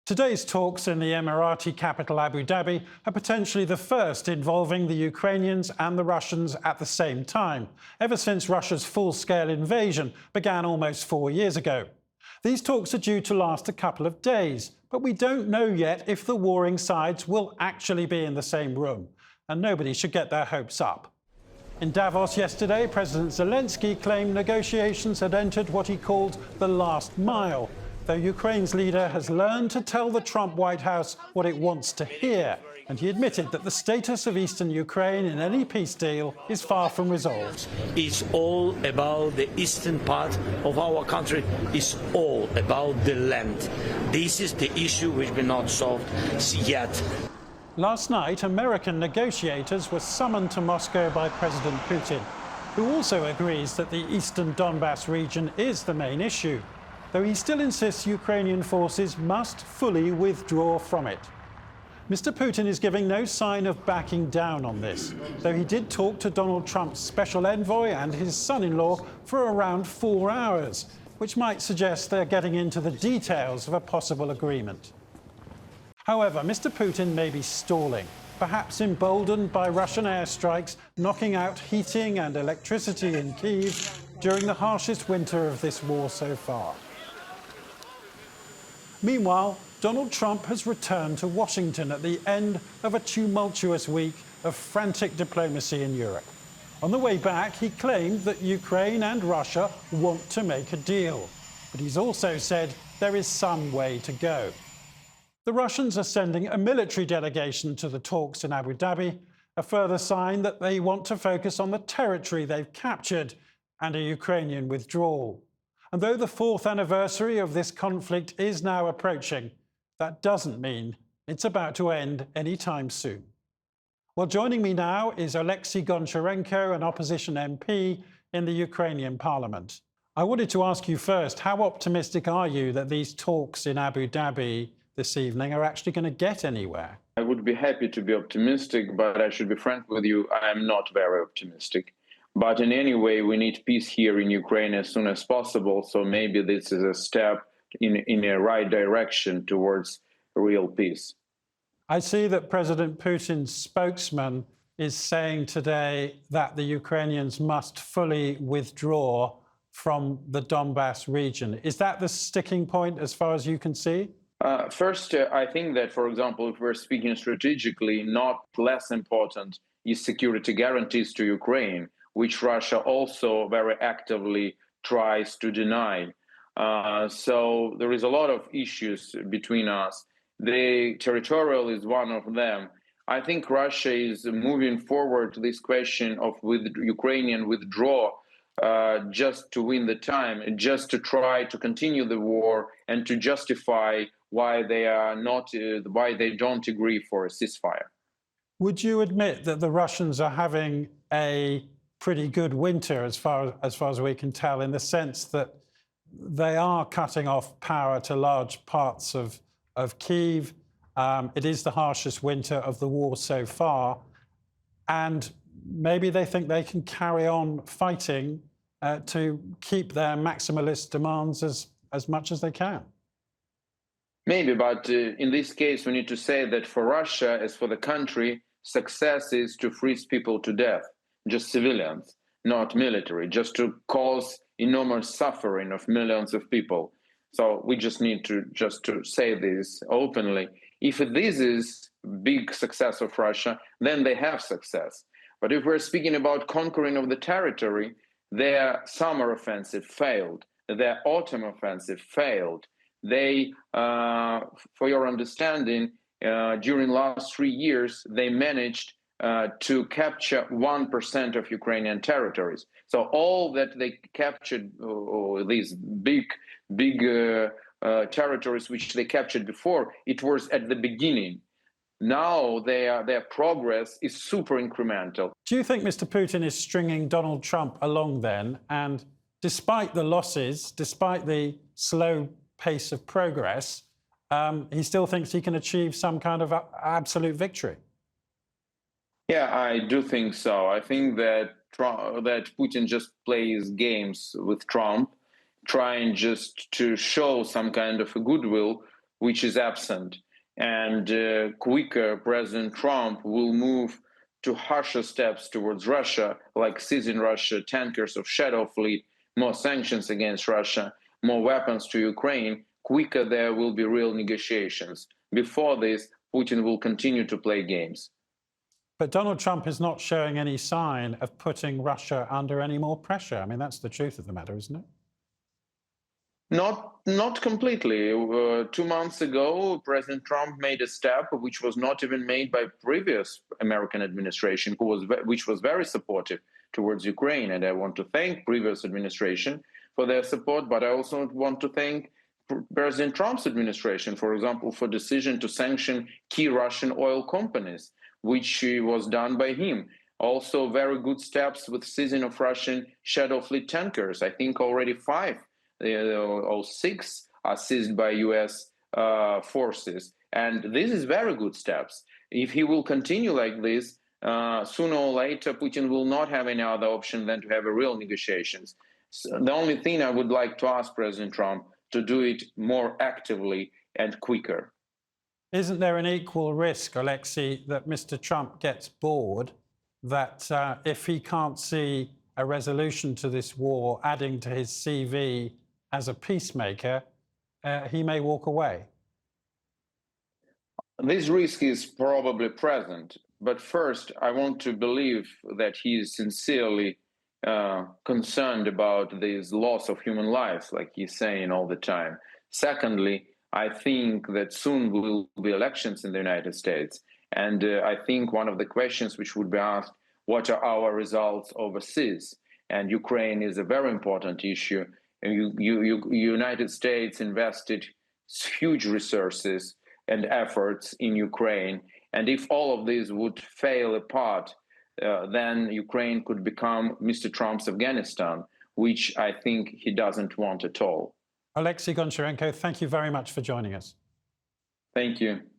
Today's talks in the Emirati capital Abu Dhabi are potentially the first involving the Ukrainians and the Russians at the same time, ever since Russia's full-scale invasion began almost 4 years ago. These talks are due to last a couple of days, but we don't know yet if the warring sides will actually be in the same room, and nobody should get their hopes up. In Davos yesterday, President Zelenskyy claimed negotiations had entered what he called the last mile, though Ukraine's leader has learned to tell the Trump White House what it wants to hear, and he admitted that the status of eastern Ukraine in any peace deal is far from resolved. It's all about the eastern part of our country. It's all about the land. This is the issue which has not solved yet. Last night, American negotiators were summoned to Moscow by President Putin, who also agrees that the eastern Donbass region is the main issue, though he still insists Ukrainian forces must fully withdraw from it. Mr. Putin is giving no sign of backing down on this, though he did talk to Donald Trump's special envoy and his son-in-law for around 4 hours, which might suggest they're getting into the details of a possible agreement. However, Mr. Putin may be stalling, perhaps emboldened by Russian airstrikes knocking out heating and electricity in Kyiv during the harshest winter of this war so far. Meanwhile, Donald Trump has returned to Washington at the end of a tumultuous week of frantic diplomacy in Europe. On the way back, he claimed that Ukraine and Russia want to make a deal, but he's also said there is some way to go. The Russians are sending a military delegation to the talks in Abu Dhabi, a further sign that they want to focus on the territory they've captured and a Ukrainian withdrawal. And though the 4th anniversary of this conflict is now approaching, that doesn't mean it's about to end anytime soon. Well, joining me now is MP Goncharenko, an opposition MP in the Ukrainian parliament. I wanted to ask you first, how optimistic are you that these talks in Abu Dhabi this evening are actually going to get anywhere? I would be happy to be optimistic, but I should be frank with you, I am not very optimistic. But in any way, we need peace here in Ukraine as soon as possible, so maybe this is a step in a right direction towards real peace. I see that President Putin's spokesman is saying today that the Ukrainians must fully withdraw from the Donbass region. Is that the sticking point as far as you can see? First, I think that, for example, if we're speaking strategically, not less important is security guarantees to Ukraine, which Russia also very actively tries to deny. So there is a lot of issues between us. The territorial is one of them. I think Russia is moving forward to this question of Ukrainian withdrawal just to win the time, just to try to continue the war and to justify why they don't agree for a ceasefire. Would you admit that the Russians are having a pretty good winter as far as we can tell, in the sense that they are cutting off power to large parts of Kyiv? It is the harshest winter of the war so far, and maybe they think they can carry on fighting to keep their maximalist demands as much as they can. Maybe, but in this case, we need to say that for Russia, as for the country, success is to freeze people to death, just civilians, not military, just to cause enormous suffering of millions of people. So we just need to say this openly. If this is big success of Russia, then they have success. But if we're speaking about conquering of the territory, their summer offensive failed, their autumn offensive failed. They, for your understanding, during last 3 years, they managed to capture 1% of Ukrainian territories. So all that they captured, these big territories which they captured before, it was at the beginning. Now their progress is super incremental. Do you think Mr. Putin is stringing Donald Trump along then? And despite the losses, despite the slow pace of progress, he still thinks he can achieve some kind of absolute victory? Yeah, I do think so. I think that Putin just plays games with Trump, trying just to show some kind of a goodwill which is absent. And quicker, President Trump will move to harsher steps towards Russia, like seizing Russia tankers of Shadow Fleet, more sanctions against Russia, more weapons to Ukraine. Quicker there will be real negotiations. Before this, Putin will continue to play games. But Donald Trump is not showing any sign of putting Russia under any more pressure. I mean, that's the truth of the matter, isn't it? Not completely. 2 months ago, President Trump made a step which was not even made by previous American administration, which was very supportive towards Ukraine. And I want to thank previous administration for their support, but I also want to thank President Trump's administration, for example, for decision to sanction key Russian oil companies, which was done by him. Also, very good steps with seizing of Russian Shadow Fleet tankers. I think already 5 or 6 are seized by US forces. And this is very good steps. If he will continue like this, sooner or later, Putin will not have any other option than to have a real negotiations. So the only thing I would like to ask President Trump to do it more actively and quicker. Isn't there an equal risk, Alexei, that Mr. Trump gets bored, that if he can't see a resolution to this war adding to his CV as a peacemaker, he may walk away? This risk is probably present. But first, I want to believe that he is sincerely concerned about this loss of human lives, like he's saying all the time. Secondly, I think that soon will be elections in the United States. And I think one of the questions which would be asked, what are our results overseas? And Ukraine is a very important issue. And United States invested huge resources and efforts in Ukraine. And if all of these would fail apart, then Ukraine could become Mr. Trump's Afghanistan, which I think he doesn't want at all. Alexei Goncharenko, thank you very much for joining us. Thank you.